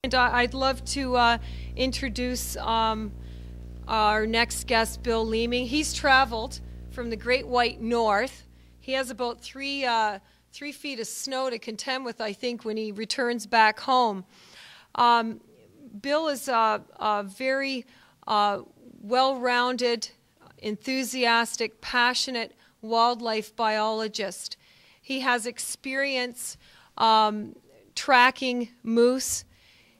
And I'd love to introduce our next guest, Bill Leeming. He's traveled from the Great White North. He has about 3 feet of snow to contend with, I think, when he returns back home. Bill is a very well-rounded, enthusiastic, passionate wildlife biologist. He has experience tracking moose.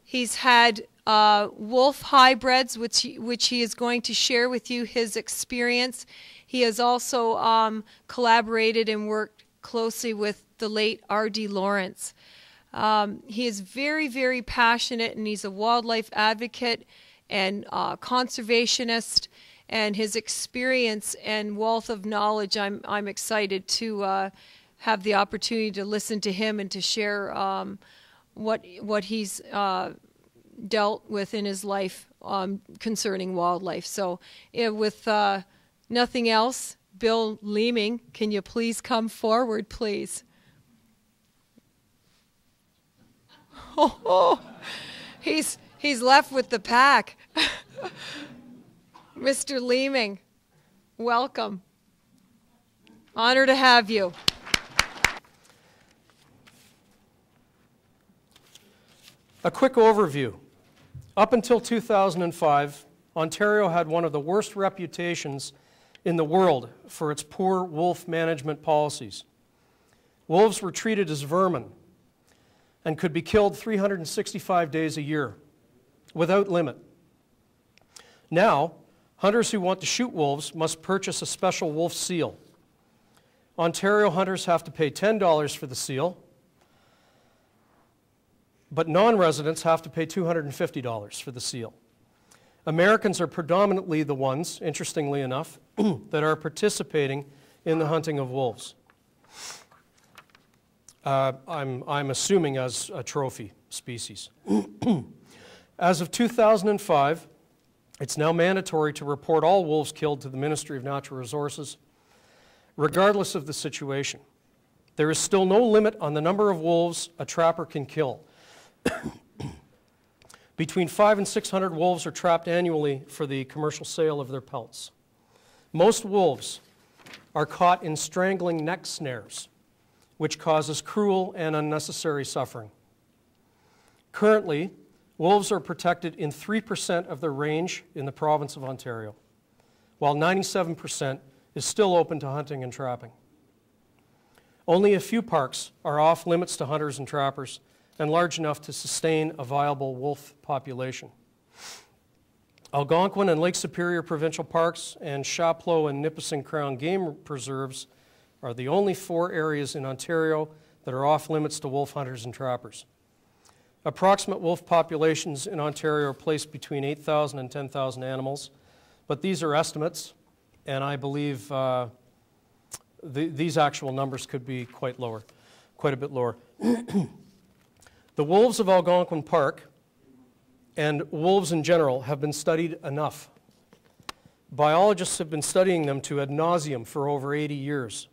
He's had wolf hybrids, which he is going to share with you his experience. He has also collaborated and worked closely with the late R.D. Lawrence. He is very, very passionate, and he's a wildlife advocate and conservationist. And his experience and wealth of knowledge, I'm excited to have the opportunity to listen to him and to share what he's dealt with in his life concerning wildlife. So with nothing else, Bill Leeming, can you please come forward, please? Oh, he's left with the pack. Mr. Leeming, welcome. Honor to have you. A quick overview. Up until 2005, Ontario had one of the worst reputations in the world for its poor wolf management policies. Wolves were treated as vermin and could be killed 365 days a year without limit. Now, hunters who want to shoot wolves must purchase a special wolf seal. Ontario hunters have to pay $10 for the seal, but non-residents have to pay $250 for the seal. Americans are predominantly the ones, interestingly enough, that are participating in the hunting of wolves. I'm assuming as a trophy species. As of 2005, it's now mandatory to report all wolves killed to the Ministry of Natural Resources, regardless of the situation. There is still no limit on the number of wolves a trapper can kill. Between 500 and 600 wolves are trapped annually for the commercial sale of their pelts. Most wolves are caught in strangling neck snares, which causes cruel and unnecessary suffering. Currently, wolves are protected in 3% of their range in the province of Ontario, while 97% is still open to hunting and trapping. Only a few parks are off limits to hunters and trappers and large enough to sustain a viable wolf population. Algonquin and Lake Superior Provincial Parks and Chapleau and Nipissing Crown Game Preserves are the only 4 areas in Ontario that are off limits to wolf hunters and trappers. Approximate wolf populations in Ontario are placed between 8,000 and 10,000 animals, but these are estimates, and I believe these actual numbers could be quite a bit lower. The wolves of Algonquin Park and wolves in general have been studied enough. Biologists have been studying them to ad nauseum for over 80 years.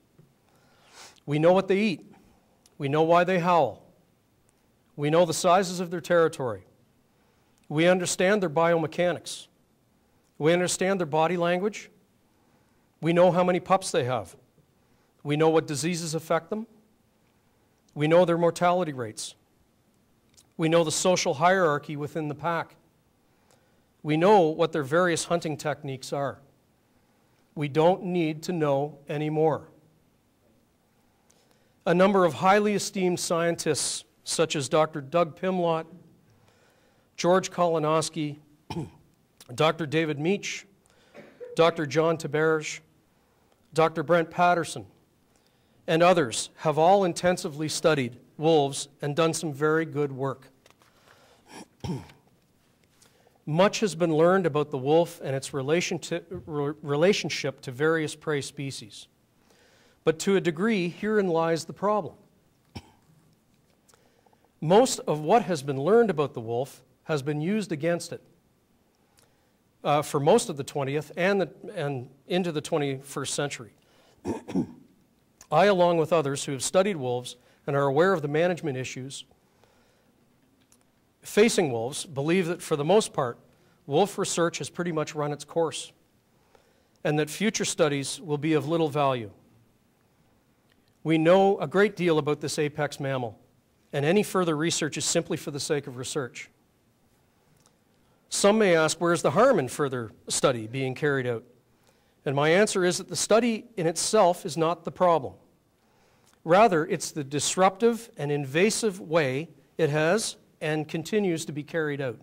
We know what they eat. We know why they howl. We know the sizes of their territory. We understand their biomechanics. We understand their body language. We know how many pups they have. We know what diseases affect them. We know their mortality rates. We know the social hierarchy within the pack. We know what their various hunting techniques are. We don't need to know any more. A number of highly esteemed scientists, such as Dr. Doug Pimlott, George Kolonowski, Dr. David Meach, Dr. John Taberge, Dr. Brent Patterson, and others have all intensively studied wolves and done some very good work. Much has been learned about the wolf and its relationship to various prey species. But to a degree, herein lies the problem. Most of what has been learned about the wolf has been used against it for most of the 20th and into the 21st century. I, along with others who have studied wolves and are aware of the management issues, facing wolves believe that for the most part, wolf research has pretty much run its course, and that future studies will be of little value. We know a great deal about this apex mammal, and any further research is simply for the sake of research. Some may ask, where's the harm in further study being carried out? And my answer is that the study in itself is not the problem. Rather, it's the disruptive and invasive way it has and continues to be carried out.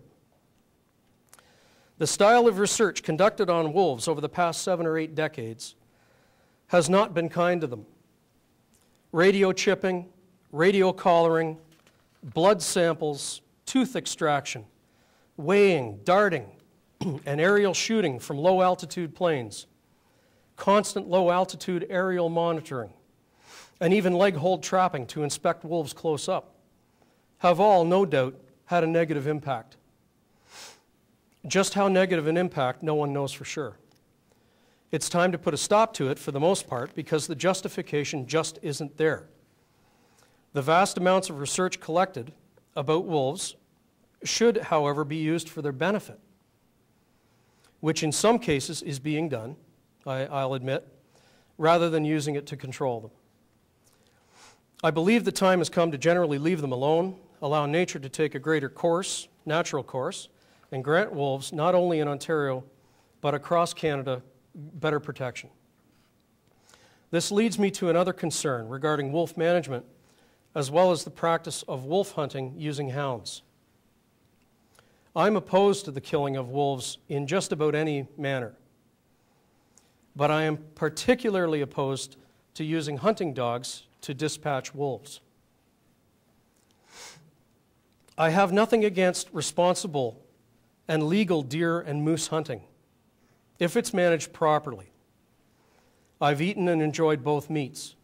The style of research conducted on wolves over the past 7 or 8 decades has not been kind to them. Radio chipping, radio collaring, blood samples, tooth extraction, weighing, darting, and aerial shooting from low-altitude planes, constant low-altitude aerial monitoring, and even leg-hold trapping to inspect wolves close up have all, no doubt, had a negative impact. Just how negative an impact, no one knows for sure. It's time to put a stop to it for the most part because the justification just isn't there. The vast amounts of research collected about wolves should, however, be used for their benefit, which in some cases is being done, I'll admit, rather than using it to control them. I believe the time has come to generally leave them alone, allow nature to take a greater course, natural course, and grant wolves, not only in Ontario, but across Canada, better protection. This leads me to another concern regarding wolf management, as well as the practice of wolf hunting using hounds. I'm opposed to the killing of wolves in just about any manner, but I am particularly opposed to using hunting dogs to dispatch wolves. I have nothing against responsible and legal deer and moose hunting, if it's managed properly. I've eaten and enjoyed both meats.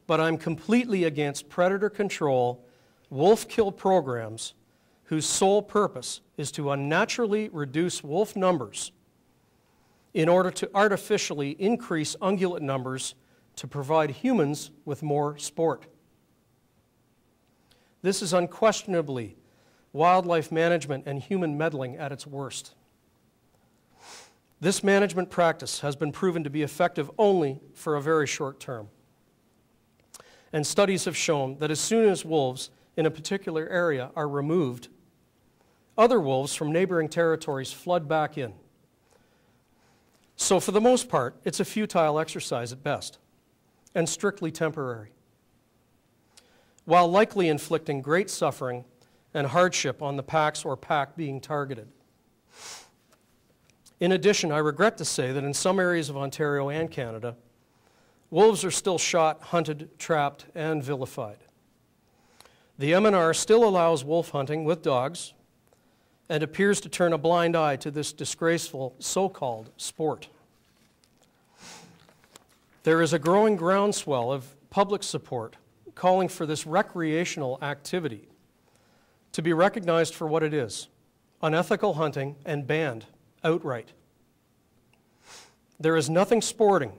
But I'm completely against predator control, wolf kill programs whose sole purpose is to unnaturally reduce wolf numbers in order to artificially increase ungulate numbers to provide humans with more sport. This is unquestionably wildlife management and human meddling at its worst. This management practice has been proven to be effective only for a very short term. And studies have shown that as soon as wolves in a particular area are removed, other wolves from neighboring territories flood back in. So for the most part, it's a futile exercise at best, and strictly temporary, while likely inflicting great suffering and hardship on the packs or pack being targeted. In addition, I regret to say that in some areas of Ontario and Canada, wolves are still shot, hunted, trapped, and vilified. The MNR still allows wolf hunting with dogs and appears to turn a blind eye to this disgraceful so-called sport. There is a growing groundswell of public support calling for this recreational activity to be recognized for what it is, unethical hunting, and banned outright. There is nothing sporting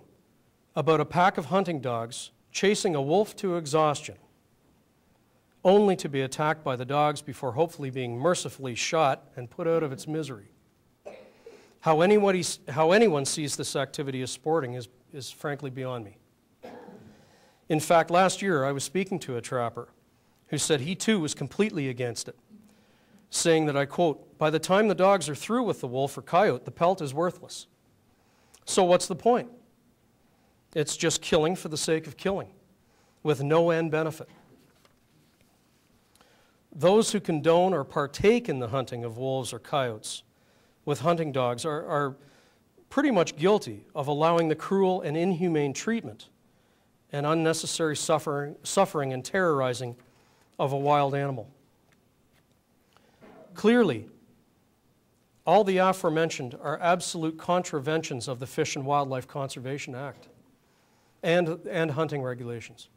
about a pack of hunting dogs chasing a wolf to exhaustion, only to be attacked by the dogs before hopefully being mercifully shot and put out of its misery. How anyone sees this activity as sporting is frankly beyond me. In fact, last year I was speaking to a trapper who said he too was completely against it, saying that, I quote, "By the time the dogs are through with the wolf or coyote, the pelt is worthless. So what's the point? It's just killing for the sake of killing, with no end benefit." Those who condone or partake in the hunting of wolves or coyotes with hunting dogs are pretty much guilty of allowing the cruel and inhumane treatment and unnecessary suffering and terrorizing of a wild animal. Clearly, all the aforementioned are absolute contraventions of the Fish and Wildlife Conservation Act and hunting regulations.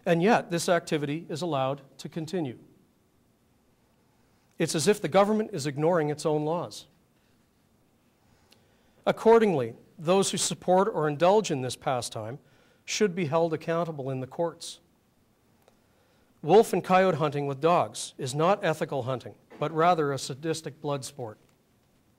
And yet, this activity is allowed to continue. It's as if the government is ignoring its own laws. Accordingly, those who support or indulge in this pastime should be held accountable in the courts. Wolf and coyote hunting with dogs is not ethical hunting, but rather a sadistic blood sport.